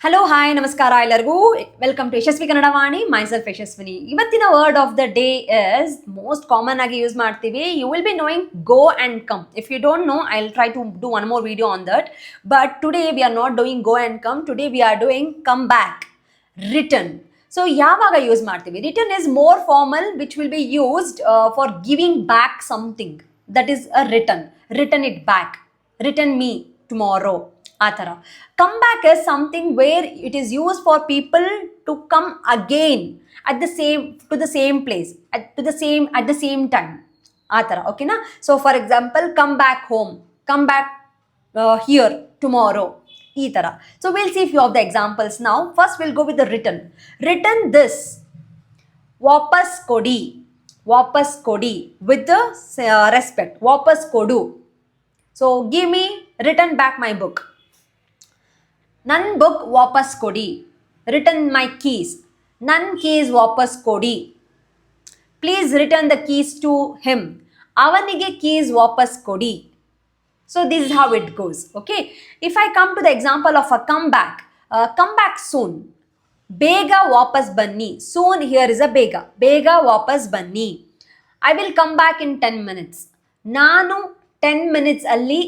Hello hi ನಮಸ್ಕಾರ ಎಲ್ಲರಿಗೂ welcome to Yashasvi Kannada Vani myself Yashaswini. ಇವತ್ತಿನ word of the day is most common ಆಗಿ ಯೂಸ್ ಮಾಡ್ತೀವಿ. You will be knowing go and come. If you don't know I will try to do one more video on that. But today we are not doing go and come. Today we are doing come back, return. So ಯಾವಾಗ use ಮಾಡ್ತೀವಿ? Return is more formal which will be used for giving back something. That is a return it back, return me tomorrow. ಆ ಥರ come back is something where it is use for people to come again at the same place at the same time. ಆ ಥರ ಓಕೆನಾ. So for example come back home, come back here tomorrow, ಈ ಥರ. So will see few of the examples ನಾವು. First will go with the return this, ವಾಪಸ್ ಕೊಡಿ, ವಾಪಸ್ ಕೊಡಿ ವಿತ್ ದ ರೆಸ್ಪೆಕ್ಟ್, ವಾಪಸ್ ಕೊಡು. So give me, return back my book. ನನ್ನ ಬುಕ್ ವಾಪಸ್ ಕೊಡಿ. ರಿಟರ್ನ್ ಮೈ ಕೀಸ್, ನನ್ನ ಕೀಸ್ ವಾಪಸ್ ಕೊಡಿ. Please return the keys to him, ಅವನಿಗೆ ಕೀಸ್ ವಾಪಸ್ ಕೊಡಿ. So this is how it goes. Okay, if I come to the example of a come back soon. Bega wapas banni. Soon here is a bega wapas banni. I will come back in 10 minutes. Nanu 10 minutes alli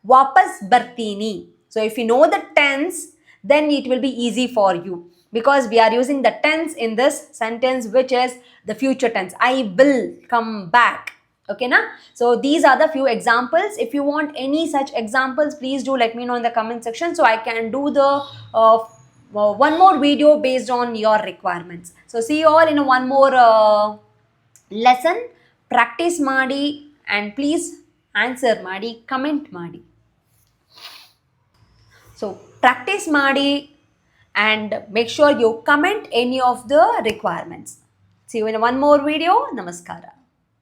ವಾಪಸ್ ಬರ್ತೀನಿ. So if you know the tense, then it will be easy for you because we are using the tense in this sentence, which is the future tense. I will come back. Okay na? So these are the few examples. If you want any such examples, please do let me know in the comment section so I can do the one more video based on your requirements. So see you all in one more lesson. Practice ಮಾಡಿ and please answer ಮಾಡಿ, comment ಮಾಡಿ. So practice ಮಾಡಿ and make sure you comment any of the requirements. See you in one more video. Namaskara.